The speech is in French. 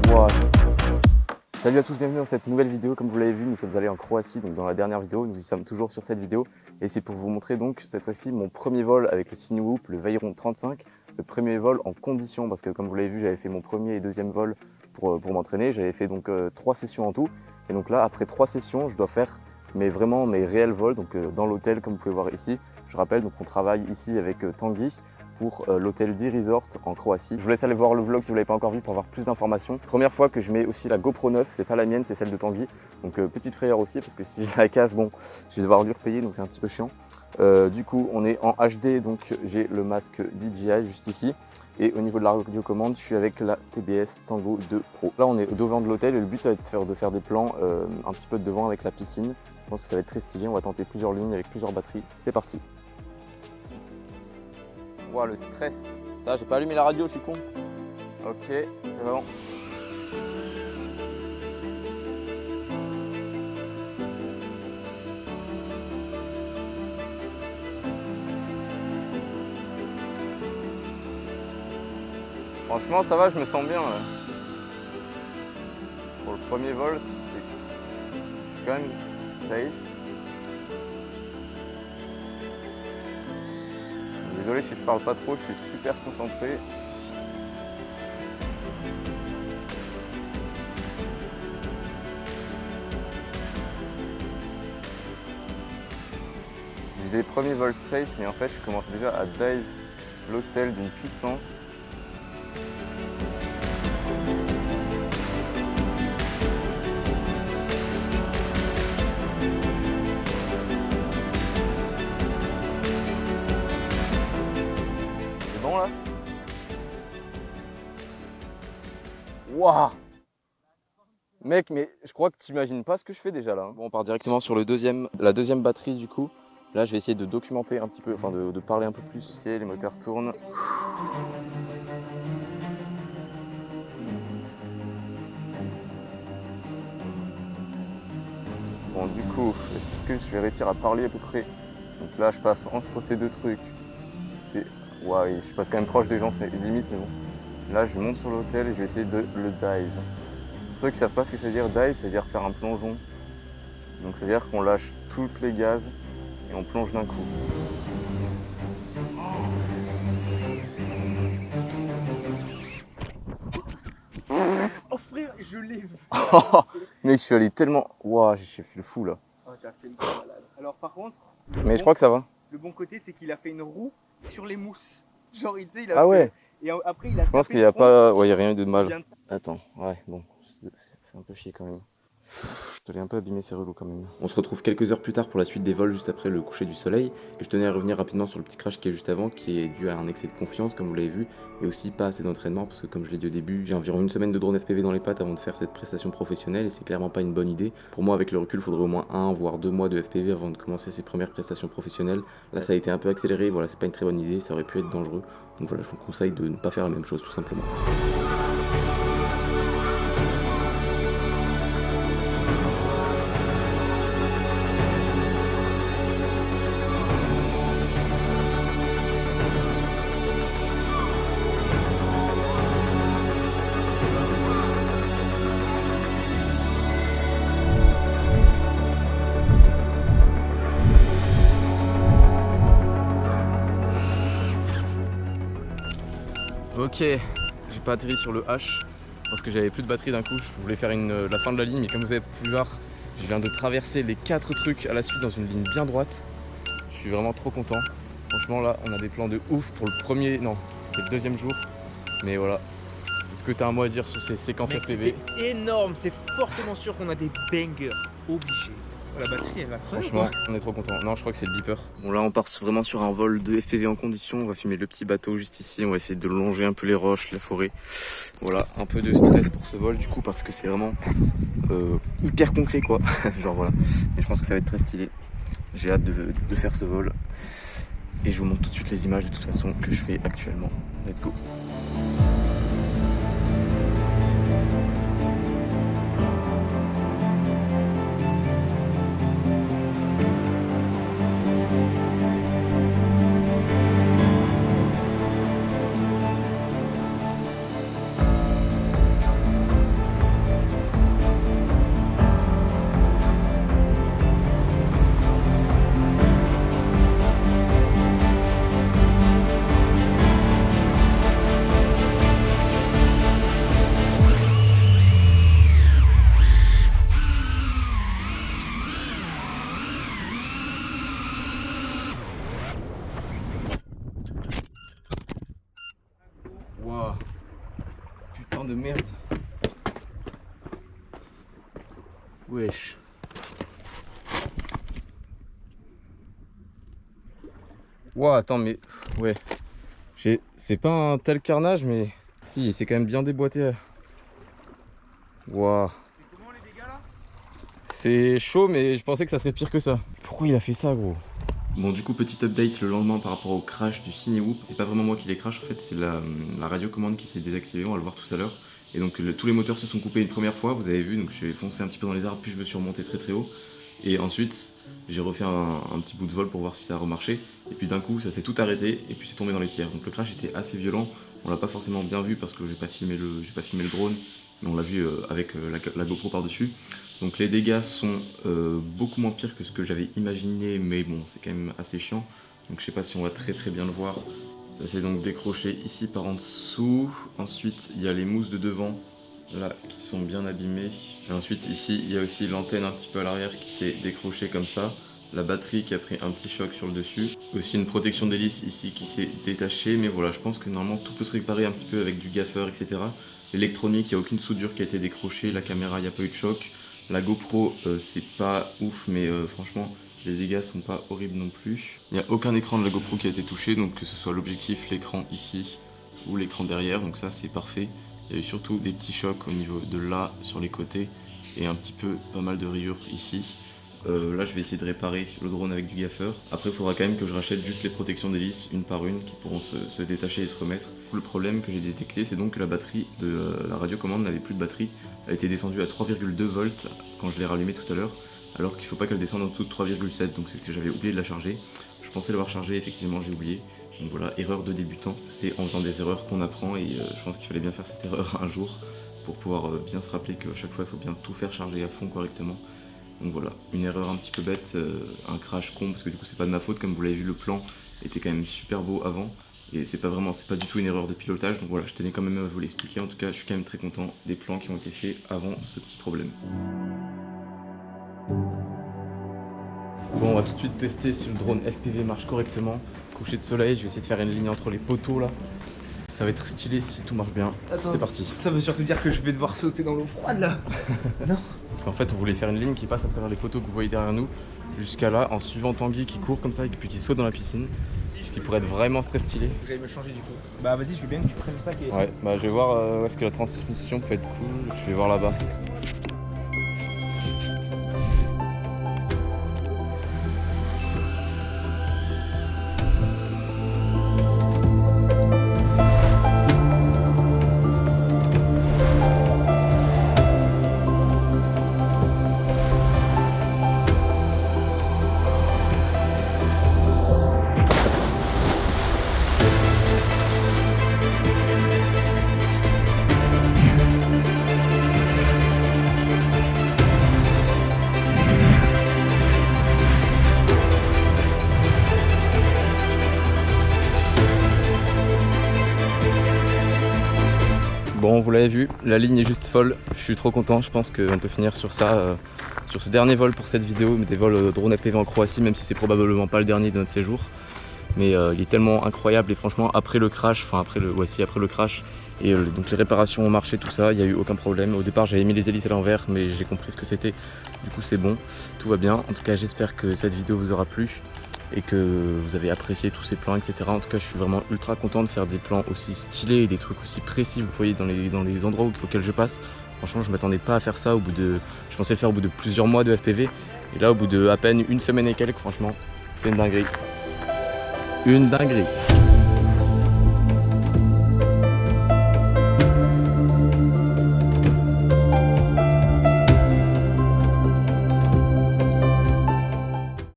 Wow. Salut à tous, bienvenue dans cette nouvelle vidéo. Comme vous l'avez vu, nous sommes allés en Croatie, donc dans la dernière vidéo, nous y sommes toujours sur cette vidéo. Et c'est pour vous montrer donc cette fois-ci mon premier vol avec le Cinewoop, le Veyron 35. Le premier vol en condition, parce que comme vous l'avez vu, j'avais fait mon premier et deuxième vol pour m'entraîner. J'avais fait donc 3 sessions en tout. Et donc là, après 3 sessions, je dois faire mes réels vols, donc dans l'hôtel comme vous pouvez voir ici. Je rappelle, donc on travaille ici avec Tanguy pour l'hôtel D-Resort en Croatie. Je vous laisse aller voir le vlog si vous ne l'avez pas encore vu pour avoir plus d'informations. Première fois que je mets aussi la GoPro 9, c'est pas la mienne, c'est celle de Tanguy. Donc petite frayeur aussi parce que si je la casse, bon, je vais devoir lui repayer, donc c'est un petit peu chiant. Du coup, on est en HD, donc j'ai le masque DJI juste ici. Et au niveau de la radiocommande, je suis avec la TBS Tango 2 Pro. Là, on est au devant de l'hôtel et le but, ça va être de faire des plans un petit peu de devant avec la piscine. Je pense que ça va être très stylé. On va tenter plusieurs lignes avec plusieurs batteries. C'est parti. Wow, le stress. Là, j'ai pas allumé la radio, je suis con. Ok, c'est bon. Franchement, ça va, je me sens bien. Là. Pour le premier vol, je suis quand même safe. Désolé si je parle pas trop, je suis super concentré. Je faisais les premiers vols safe, mais en fait, je commence déjà à dive l'hôtel d'une puissance. C'est bon là? Waouh! Mec, mais je crois que tu imagines pas ce que je fais déjà là. Bon, on part directement sur la deuxième batterie du coup. Là, je vais essayer de documenter un petit peu, enfin de parler un peu plus. Ok, les moteurs tournent. Bon, du coup, est-ce que je vais réussir à parler à peu près? Donc là, je passe entre ces deux trucs. Ouais, je passe quand même proche des gens, c'est limite, mais bon. Là, je monte sur l'hôtel et je vais essayer de le dive. Pour ceux qui ne savent pas ce que ça veut dire dive, ça veut dire faire un plongeon. Donc ça veut dire qu'on lâche toutes les gaz et on plonge d'un coup. Oh frère, je l'ai vu. Mec, je suis allé tellement... Waouh, j'ai fait le fou là. Oh, t'as fait le malade. Alors par contre, Mais je crois que ça va. le bon côté c'est qu'il a fait une roue sur les mousses. Genre tu sais, il a Ah fait... ouais. Et après il a... Je pense qu'il n'y a pas... Ouais, il n'y a rien eu de mal. Attends, ouais, bon. Ça fait un peu chier quand même. Je te l'ai un peu abîmé, c'est relou quand même. On se retrouve quelques heures plus tard pour la suite des vols juste après le coucher du soleil. Et je tenais à revenir rapidement sur le petit crash qui est juste avant, qui est dû à un excès de confiance comme vous l'avez vu, et aussi pas assez d'entraînement parce que comme je l'ai dit au début, j'ai environ une semaine de drone FPV dans les pattes avant de faire cette prestation professionnelle et c'est clairement pas une bonne idée. Pour moi avec le recul, il faudrait au moins 1 voire 2 mois de FPV avant de commencer ses premières prestations professionnelles. Là ça a été un peu accéléré, voilà c'est pas une très bonne idée, ça aurait pu être dangereux. Donc voilà, je vous conseille de ne pas faire la même chose tout simplement. Ok, j'ai pas atterri sur le H parce que j'avais plus de batterie d'un coup. Je voulais faire la fin de la ligne, mais comme vous avez pu voir, je viens de traverser les 4 trucs à la suite dans une ligne bien droite. Je suis vraiment trop content. Franchement, là, on a des plans de ouf pour le premier. Non, c'est le deuxième jour. Mais voilà. Est-ce que tu as un mot à dire sur ces séquences FPV? C'était énorme, c'est forcément sûr qu'on a des bangers obligés. La batterie elle va crever. Franchement, on est trop content. Non, je crois que c'est le beeper. Bon, là, on part vraiment sur un vol de FPV en condition. On va filmer le petit bateau juste ici. On va essayer de longer un peu les roches, la forêt. Voilà, un peu de stress pour ce vol du coup parce que c'est vraiment hyper concret quoi. Genre voilà. Et je pense que ça va être très stylé. J'ai hâte de faire ce vol. Et je vous montre tout de suite les images de toute façon que je fais actuellement. Let's go. putain de merde. Wesh. Ouah, attends, mais ouais. C'est pas un tel carnage, mais si, c'est quand même bien déboîté. Ouah. C'est comment les dégâts là? C'est chaud, mais je pensais que ça serait pire que ça. Pourquoi il a fait ça, gros? Bon, du coup, petit update le lendemain par rapport au crash du Cinewoop. C'est pas vraiment moi qui l'ai crash, en fait, c'est la radiocommande qui s'est désactivée, on va le voir tout à l'heure. Et donc, tous les moteurs se sont coupés une première fois, vous avez vu, donc j'ai foncé un petit peu dans les arbres, puis je me suis remonté très très haut. Et ensuite, j'ai refait un petit bout de vol pour voir si ça a remarché. Et puis d'un coup, ça s'est tout arrêté, et puis c'est tombé dans les pierres. Donc le crash était assez violent, on l'a pas forcément bien vu parce que j'ai pas filmé le drone, mais on l'a vu avec la GoPro par-dessus. Donc les dégâts sont beaucoup moins pires que ce que j'avais imaginé, mais bon, c'est quand même assez chiant. Donc je sais pas si on va très très bien le voir. Ça s'est donc décroché ici par en dessous. Ensuite, il y a les mousses de devant, là, qui sont bien abîmées. Et ensuite, ici, il y a aussi l'antenne un petit peu à l'arrière qui s'est décrochée comme ça. La batterie qui a pris un petit choc sur le dessus. Aussi une protection d'hélice ici qui s'est détachée. Mais voilà, je pense que normalement tout peut se réparer un petit peu avec du gaffeur, etc. L'électronique, il n'y a aucune soudure qui a été décrochée. La caméra, il n'y a pas eu de choc. La GoPro, c'est pas ouf, mais franchement, les dégâts sont pas horribles non plus. Il n'y a aucun écran de la GoPro qui a été touché, donc que ce soit l'objectif, l'écran ici ou l'écran derrière, donc ça c'est parfait. Il y a eu surtout des petits chocs au niveau de là, sur les côtés, et un petit peu pas mal de rayures ici. Là je vais essayer de réparer le drone avec du gaffeur. Après il faudra quand même que je rachète juste les protections d'hélice une par une qui pourront se détacher et se remettre. Le problème que j'ai détecté, c'est donc que la batterie de la radiocommande n'avait plus de batterie. Elle était descendue à 3,2 volts quand je l'ai rallumée tout à l'heure, alors qu'il ne faut pas qu'elle descende en dessous de 3,7, donc c'est que j'avais oublié de la charger. Je pensais l'avoir chargée, effectivement j'ai oublié. Donc voilà, erreur de débutant. C'est en faisant des erreurs qu'on apprend, et je pense qu'il fallait bien faire cette erreur un jour pour pouvoir bien se rappeler qu'à chaque fois il faut bien tout faire charger à fond correctement. Donc voilà, une erreur un petit peu bête, un crash con, parce que du coup c'est pas de ma faute, comme vous l'avez vu, le plan était quand même super beau avant, et c'est pas du tout une erreur de pilotage, donc voilà, je tenais quand même à vous l'expliquer. En tout cas, je suis quand même très content des plans qui ont été faits avant ce petit problème. Bon, on va tout de suite tester si le drone FPV marche correctement. Coucher de soleil, je vais essayer de faire une ligne entre les poteaux là. Ça va être stylé si tout marche bien. C'est parti. Ça veut surtout dire que je vais devoir sauter dans l'eau froide là. Non. Parce qu'en fait on voulait faire une ligne qui passe à travers les poteaux que vous voyez derrière nous jusqu'à là, en suivant Tanguy qui court comme ça et puis qui saute dans la piscine. Ce qui pourrait être vraiment très stylé. Je vais me changer du coup. Bah vas-y, je veux bien que tu prennes le sac et... Ouais, bah je vais voir où est-ce que la transmission peut être cool. Je vais voir là-bas. Bon, vous l'avez vu, la ligne est juste folle, je suis trop content, je pense qu'on peut finir sur ça, sur ce dernier vol pour cette vidéo, des vols drone FPV en Croatie, même si c'est probablement pas le dernier de notre séjour. Mais il est tellement incroyable, et franchement après le crash, après le crash, et donc les réparations ont marché, tout ça, il n'y a eu aucun problème. Au départ j'avais mis les hélices à l'envers, mais j'ai compris ce que c'était, du coup c'est bon, tout va bien. En tout cas j'espère que cette vidéo vous aura plu et que vous avez apprécié tous ces plans, etc. En tout cas je suis vraiment ultra content de faire des plans aussi stylés et des trucs aussi précis, vous voyez, dans les endroits auxquels je passe. Franchement je m'attendais pas à faire ça je pensais le faire au bout de plusieurs mois de FPV, et là au bout de à peine une semaine et quelques, franchement c'est une dinguerie. Une dinguerie.